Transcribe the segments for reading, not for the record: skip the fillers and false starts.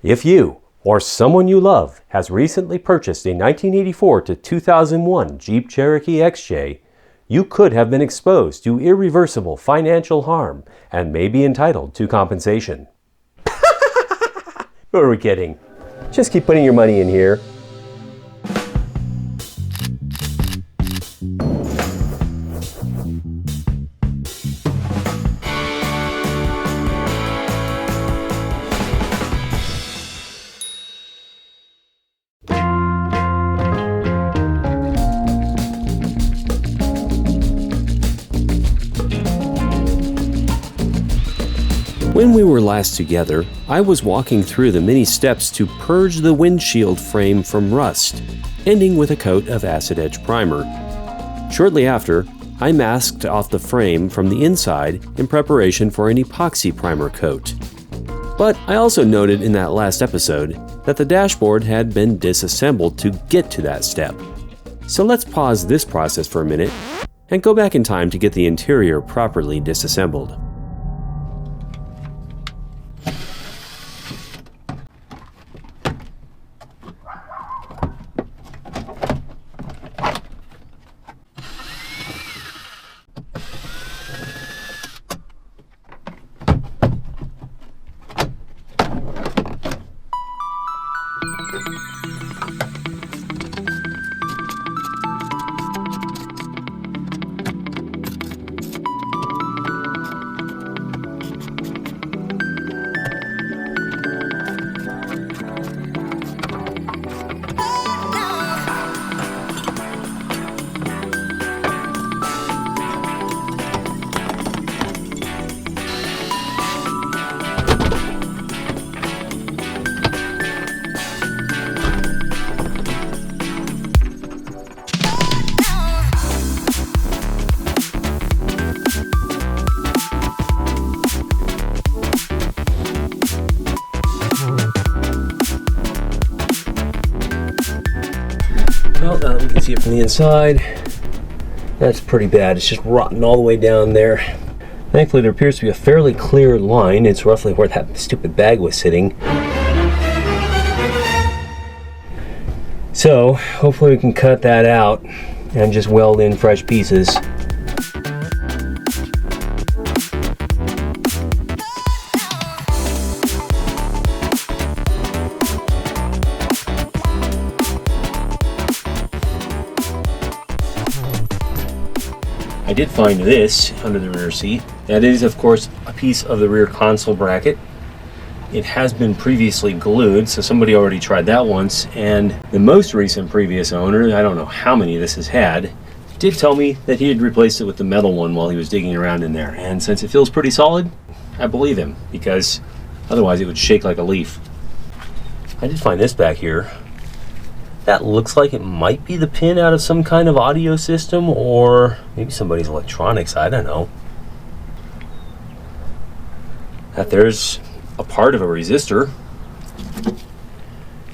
If you or someone you love has recently purchased a 1984 to 2001 Jeep Cherokee XJ, you could have been exposed to irreversible financial harm and may be entitled to compensation. Who are we kidding? Just keep putting your money in here. When we were last together, I was walking through the many steps to purge the windshield frame from rust, ending with a coat of acid etch primer. Shortly after, I masked off the frame from the inside in preparation for an epoxy primer coat. But I also noted in that last episode that the dashboard had been disassembled to get to that step. So let's pause this process for a minute and go back in time to get the interior properly disassembled. Well, now we can see it from the inside. That's pretty bad. It's just rotten all the way down there. Thankfully, there appears to be a fairly clear line. It's roughly where that stupid bag was sitting. So, hopefully we can cut that out and just weld in fresh pieces. I did find this under the rear seat. That is, of course, a piece of the rear console bracket. It has been previously glued, so somebody already tried that once, and the most recent previous owner, I don't know how many this has had, did tell me that he had replaced it with the metal one while he was digging around in there. And since it feels pretty solid, I believe him, because otherwise it would shake like a leaf. I did find this back here. That looks like it might be the pin out of some kind of audio system or maybe somebody's electronics, I don't know. That there's a part of a resistor,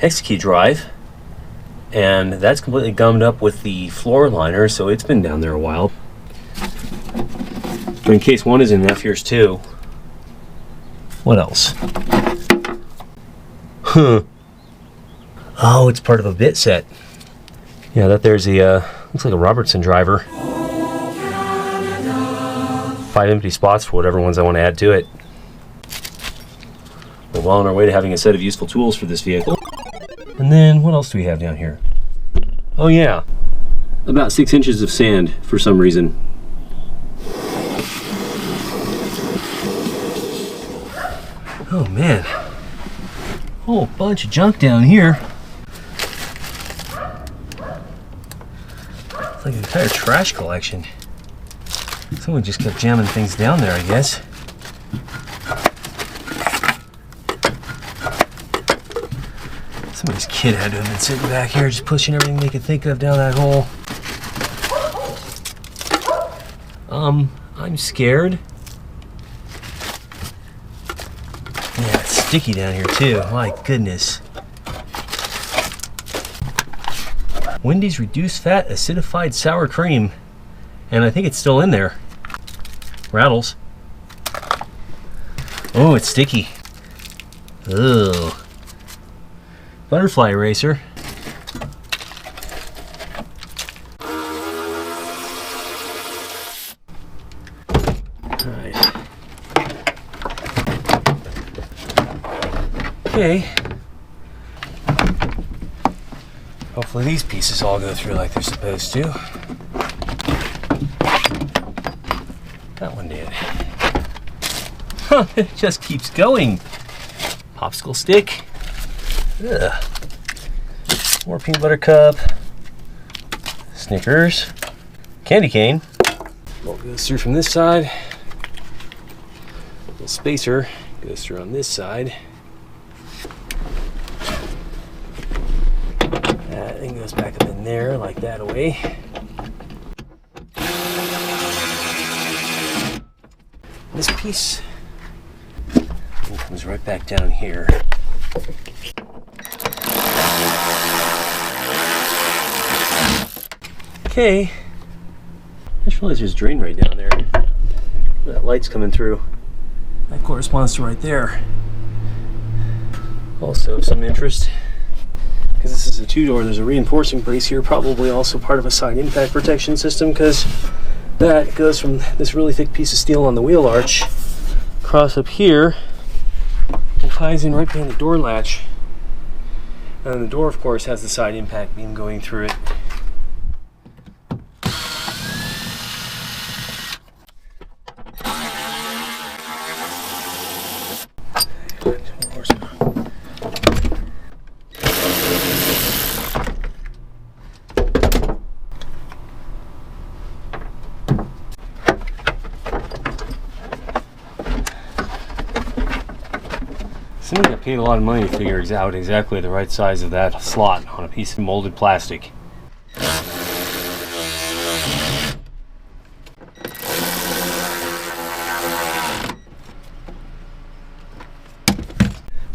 X key drive, and that's completely gummed up with the floor liner, so it's been down there a while. But in case one is in F, here's two. What else? Oh, it's part of a bit set. Yeah, that there's the, looks like a Robertson driver. 5 empty spots for whatever ones I want to add to it. We're well on our way to having a set of useful tools for this vehicle. And then, what else do we have down here? Oh yeah, about 6 inches of sand for some reason. Oh man, whole bunch of junk down here. Like an entire trash collection. Someone just kept jamming things down there, I guess. Somebody's kid had to have been sitting back here just pushing everything they could think of down that hole. I'm scared. Yeah, it's sticky down here too. My goodness. Wendy's reduced fat acidified sour cream, and I think it's still in there. Rattles. Oh, it's sticky. Ugh. butterfly eraser. Alright. Okay. Hopefully these pieces all go through like they're supposed to. That one did. Huh, it just keeps going. Popsicle stick. Ugh. More peanut butter cup. Snickers. Candy cane. Bolt goes through from this side. Little spacer goes through on this side. That thing goes back up in there like that away. This piece comes right back down here. Okay, I just realized there's a drain right down there. That light's coming through. That corresponds to right there. Also of some interest, because this is a two-door, there's a reinforcing brace here, probably also part of a side impact protection system, because that goes from this really thick piece of steel on the wheel arch across up here and ties in right behind the door latch. And the door, of course, has the side impact beam going through it. Somebody got paid a lot of money to figure out exactly the right size of that slot on a piece of molded plastic.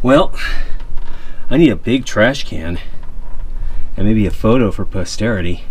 Well, I need a big trash can and maybe a photo for posterity.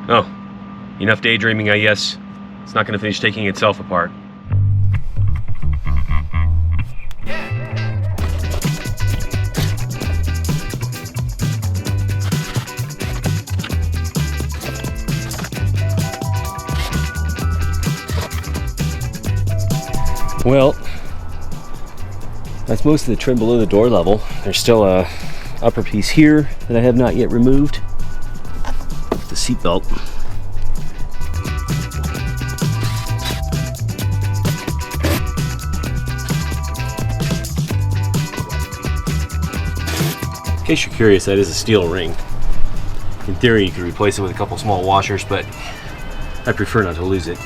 Oh, enough daydreaming, I guess. It's not going to finish taking itself apart. Well, that's most of the trim below the door level. There's still a upper piece here that I have not yet removed. The seat belt. In case you're curious, that is a steel ring. In theory, you could replace it with a couple small washers, but I prefer not to lose it.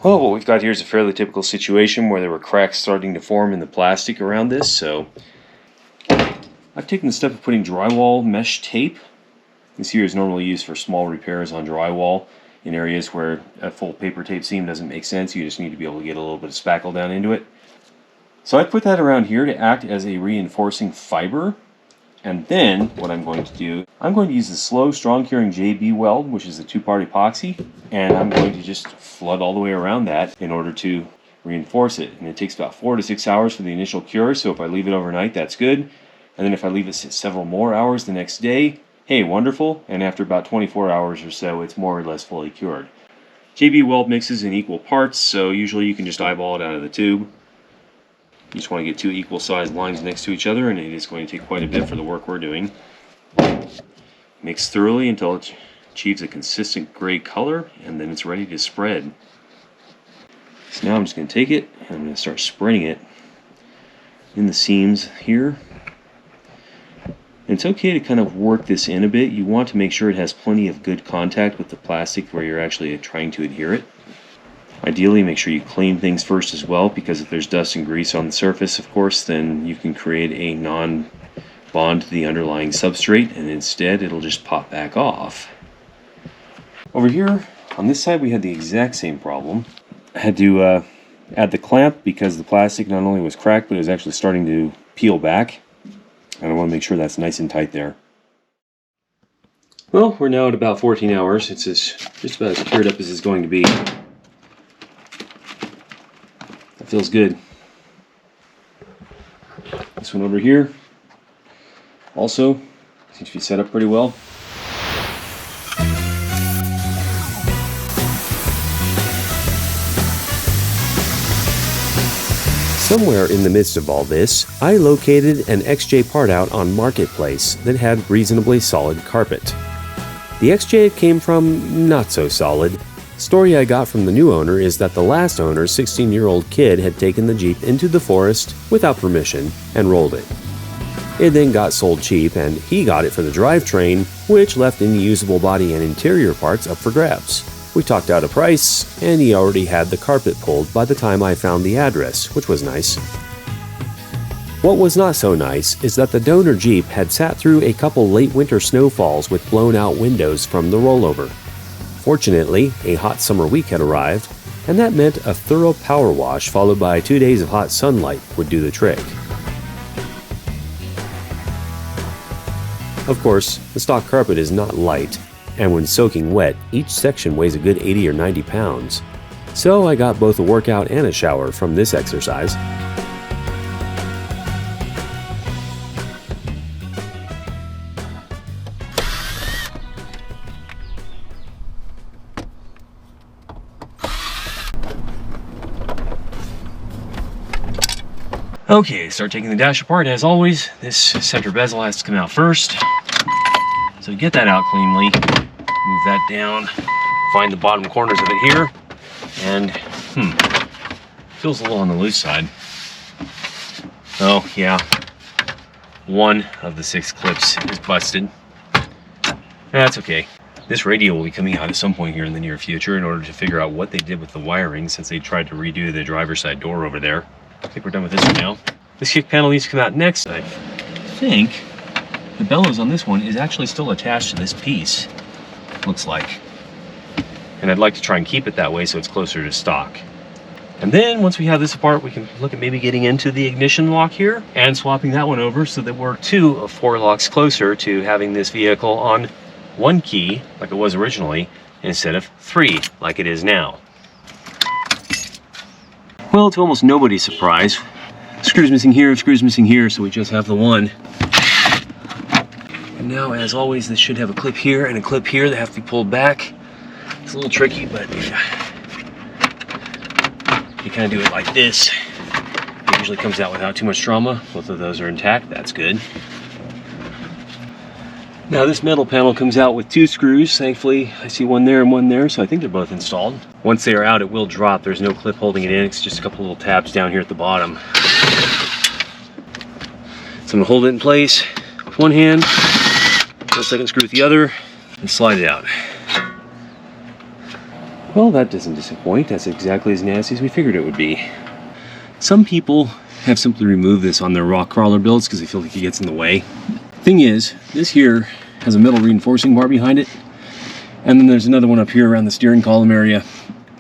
Well, what we've got here is a fairly typical situation where there were cracks starting to form in the plastic around this, so I've taken the step of putting drywall mesh tape. This here is normally used for small repairs on drywall in areas where a full paper tape seam doesn't make sense. You just need to be able to get a little bit of spackle down into it. So I put that around here to act as a reinforcing fiber. And then what I'm going to do, I'm going to use the slow strong curing JB weld, which is the 2-part epoxy, and I'm going to just flood all the way around that in order to reinforce it. And it takes about 4 to 6 hours for the initial cure, so if I leave it overnight, that's good. And then if I leave it several more hours the next day, hey, wonderful. And after about 24 hours or so, it's more or less fully cured. JB weld mixes in equal parts, so usually you can just eyeball it out of the tube. You just want to get 2 equal sized lines next to each other, and it is going to take quite a bit for the work we're doing. Mix thoroughly until it achieves a consistent gray color, and then it's ready to spread. So now I'm just going to take it and I'm going to start spreading it in the seams here. And it's okay to kind of work this in a bit. You want to make sure it has plenty of good contact with the plastic where you're actually trying to adhere it. Ideally, make sure you clean things first as well, because if there's dust and grease on the surface, of course, then you can create a non-bond to the underlying substrate, and instead it'll just pop back off. Over here, on this side, we had the exact same problem. I had to add the clamp because the plastic not only was cracked, but it was actually starting to peel back. And I want to make sure that's nice and tight there. Well, we're now at about 14 hours. It's just about as cured up as it's going to be. That feels good. This one over here also seems to be set up pretty well. Somewhere in the midst of all this, I located an XJ part out on Marketplace that had reasonably solid carpet. The XJ came from not so solid. Story I got from the new owner is that the last owner's 16-year-old kid had taken the Jeep into the forest without permission and rolled it. It then got sold cheap, and he got it for the drivetrain, which left any usable body and interior parts up for grabs. We talked out a price, and he already had the carpet pulled by the time I found the address, which was nice. What was not so nice is that the donor Jeep had sat through a couple late winter snowfalls with blown out windows from the rollover. Fortunately, a hot summer week had arrived, and that meant a thorough power wash followed by 2 days of hot sunlight would do the trick. Of course, the stock carpet is not light, and when soaking wet, each section weighs a good 80 or 90 pounds. So I got both a workout and a shower from this exercise. Okay, start taking the dash apart. As always, this center bezel has to come out first. So get that out cleanly, move that down, find the bottom corners of it here, and feels a little on the loose side. Oh yeah, one of the 6 clips is busted. That's okay. This radio will be coming out at some point here in the near future in order to figure out what they did with the wiring, since they tried to redo the driver's side door over there. I think we're done with this one now. This kick panel needs to come out next. I think the bellows on this one is actually still attached to this piece, looks like. And I'd like to try and keep it that way so it's closer to stock. And then once we have this apart, we can look at maybe getting into the ignition lock here and swapping that one over so that we're 2 of 4 locks closer to having this vehicle on 1 key, like it was originally, instead of 3, like it is now. Well, to almost nobody's surprise, screws missing here, screws missing here, so we just have the one. And now, as always, this should have a clip here and a clip here that have to be pulled back. It's a little tricky, but if you kind of do it like this, it usually comes out without too much trauma. Both of those are intact, that's good. Now this metal panel comes out with 2 screws. Thankfully, I see one there and one there, so I think they're both installed. Once they are out, it will drop. There's no clip holding it in. It's just a couple little tabs down here at the bottom. So I'm gonna hold it in place with one hand, pull the second screw with the other, and slide it out. Well, that doesn't disappoint. That's exactly as nasty as we figured it would be. Some people have simply removed this on their rock crawler builds because they feel like it gets in the way. Thing is, this here has a metal reinforcing bar behind it, and then there's another one up here around the steering column area.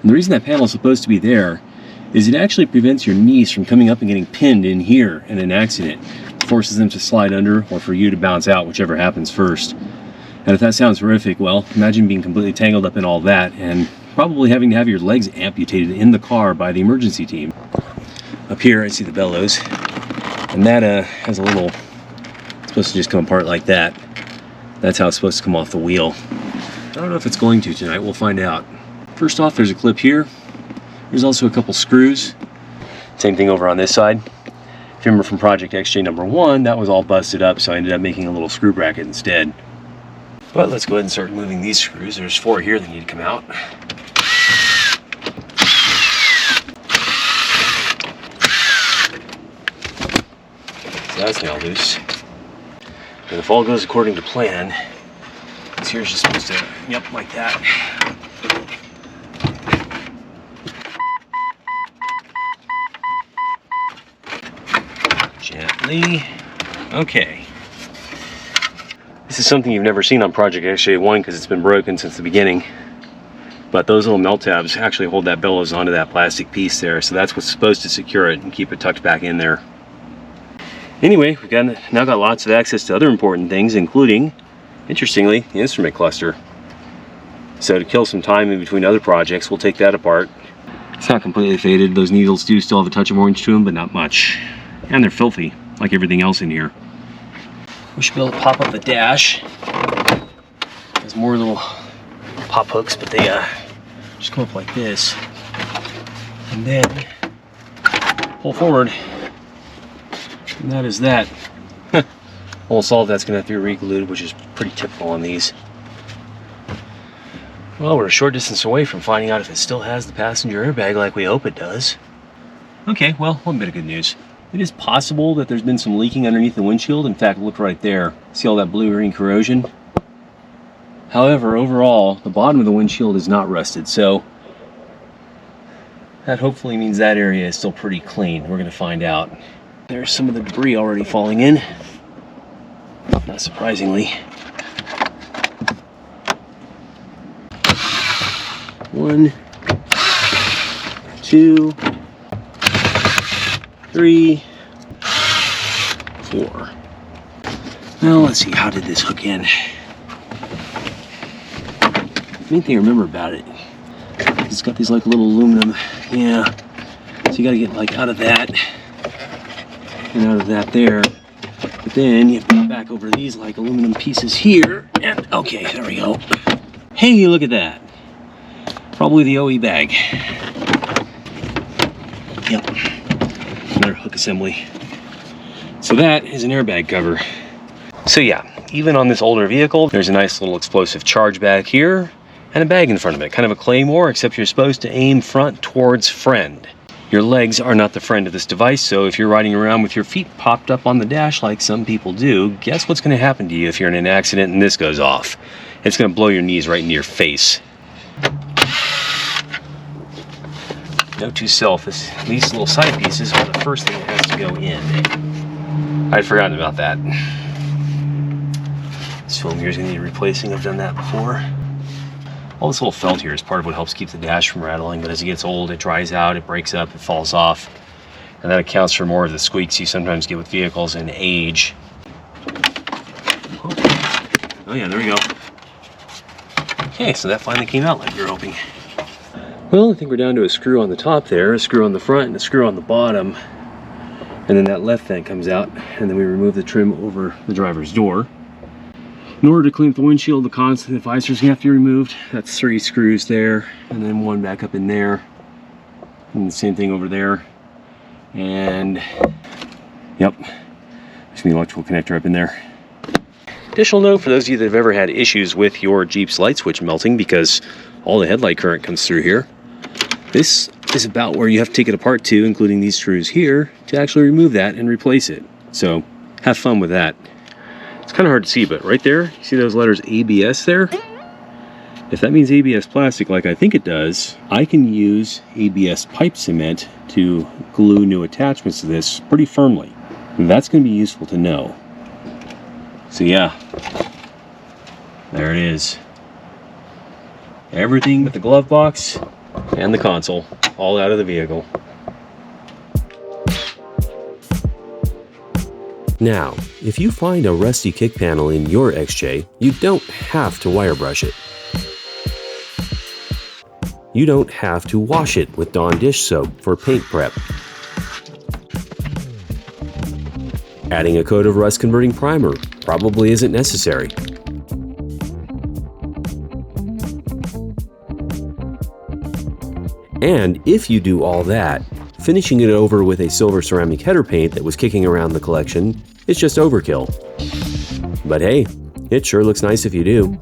And the reason that panel is supposed to be there is it actually prevents your knees from coming up and getting pinned in here in an accident. It forces them to slide under or for you to bounce out, whichever happens first. And if that sounds horrific, well, imagine being completely tangled up in all that and probably having to have your legs amputated in the car by the emergency team. Up here I see the bellows, and that has a little, it's supposed to just come apart like that. That's how it's supposed to come off the wheel. I don't know if it's going to tonight, we'll find out. First off, there's a clip here. There's also a couple screws. Same thing over on this side. If you remember from Project XJ number 1, that was all busted up, so I ended up making a little screw bracket instead. But let's go ahead and start removing these screws. There's 4 here that need to come out. So that's now loose. And if all goes according to plan, this here's just supposed to, yep, like that. Gently. Okay. This is something you've never seen on Project XJ1 because it's been broken since the beginning. But those little melt tabs actually hold that bellows onto that plastic piece there, so that's what's supposed to secure it and keep it tucked back in there. Anyway, we've now got lots of access to other important things, including, interestingly, the instrument cluster. So to kill some time in between other projects, we'll take that apart. It's not completely faded. Those needles do still have a touch of orange to them, but not much. And they're filthy, like everything else in here. We should be able to pop up the dash. There's more little pop hooks, but they just come up like this. And then pull forward. And that is that. Almost all of that's going to have to be re-glued, which is pretty typical on these. Well, we're a short distance away from finding out if it still has the passenger airbag like we hope it does. Okay, well, one bit of good news. It is possible that there's been some leaking underneath the windshield. In fact, look right there. See all that blue-green corrosion? However, overall, the bottom of the windshield is not rusted, so that hopefully means that area is still pretty clean. We're going to find out. There's some of the debris already falling in. Not surprisingly. 1, 2, 3, 4. Now let's see, how did this hook in? Main thing I remember about it, it's got these like little aluminum, yeah. So you gotta get like out of that and out of that there. But then you have to go back over these like aluminum pieces here, and okay, there we go. Hey, look at that. Probably the OE bag. Yep. Another hook assembly. So that is an airbag cover. So yeah, even on this older vehicle, there's a nice little explosive charge back here and a bag in front of it. Kind of a claymore, except you're supposed to aim front towards friend. Your legs are not the friend of this device, so if you're riding around with your feet popped up on the dash like some people do, guess what's going to happen to you if you're in an accident and this goes off? It's going to blow your knees right into your face. Note to self, these little side pieces are the first thing that has to go in. I'd forgotten about that. This film here is going to need replacing. I've done that before. All this little felt here is part of what helps keep the dash from rattling, but as it gets old, it dries out, it breaks up, it falls off. And that accounts for more of the squeaks you sometimes get with vehicles in age. Oh yeah, there we go. Okay, so that finally came out like we were hoping. Well, I think we're down to a screw on the top there, a screw on the front, and a screw on the bottom. And then that left vent comes out, and then we remove the trim over the driver's door. In order to clean up the windshield, the constant visors have to be removed. That's 3 screws there, and then 1 back up in there. And the same thing over there. And, yep, there's the electrical connector up in there. Additional note for those of you that have ever had issues with your Jeep's light switch melting because all the headlight current comes through here. This is about where you have to take it apart to, including these screws here, to actually remove that and replace it. So have fun with that. It's kind of hard to see, but right there, you see those letters ABS there? If that means ABS plastic like I think it does, I can use ABS pipe cement to glue new attachments to this pretty firmly. And that's going to be useful to know. So yeah, there it is. Everything but the glove box and the console, all out of the vehicle. Now, if you find a rusty kick panel in your XJ, you don't have to wire brush it. You don't have to wash it with Dawn dish soap for paint prep. Adding a coat of rust converting primer probably isn't necessary. And if you do all that, finishing it over with a silver ceramic header paint that was kicking around the collection is just overkill. But hey, It sure looks nice if you do.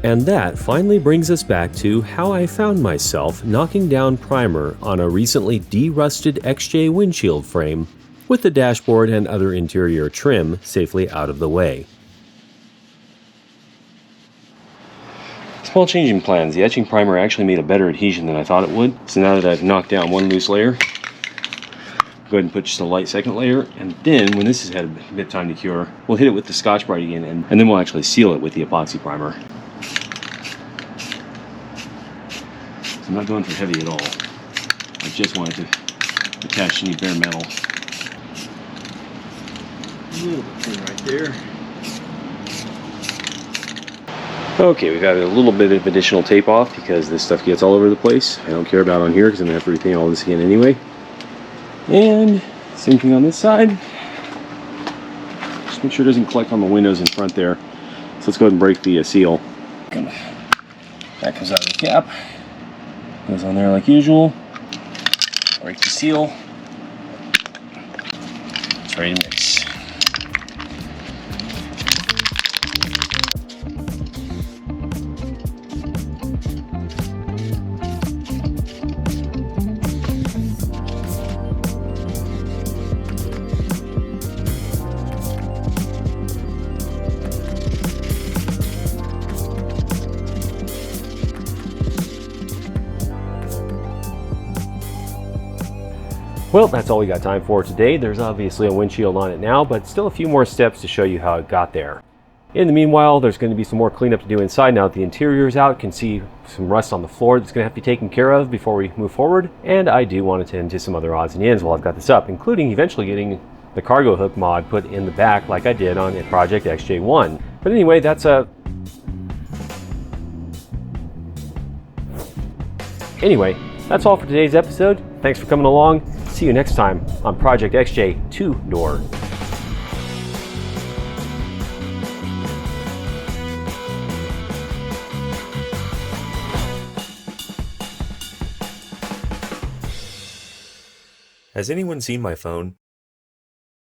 And that finally brings us back to how I found myself knocking down primer on a recently de-rusted XJ windshield frame with the dashboard and other interior trim safely out of the way. Small change in plans. The etching primer actually made a better adhesion than I thought it would. So now that I've knocked down one loose layer, go ahead and put just a light second layer, and then when this has had a bit of time to cure, we'll hit it with the ScotchBrite again, and then we'll actually seal it with the epoxy primer. So I'm not going for heavy at all. I just wanted to attach any bare metal. A little bit thin right there. Okay, we've got a little bit of additional tape off because this stuff gets all over the place. I don't care about on here because I'm going to have to repaint all this again anyway. And same thing on this side. Just make sure it doesn't collect on the windows in front there. So let's go ahead and break the seal. That comes out of the cap. Goes on there like usual. Break the seal. It's ready to mix. Well, that's all we got time for today. There's obviously a windshield on it now, but still a few more steps to show you how it got there. In the meanwhile, there's going to be some more cleanup to do inside now that the interior is out. You can see some rust on the floor that's going to have to be taken care of before we move forward. And I do want to tend to some other odds and ends while I've got this up, including eventually getting the cargo hook mod put in the back like I did on Project XJ1. But anyway, that's that's all for today's episode. Thanks for coming along. See you next time on Project XJ 2-Door. Has anyone seen my phone?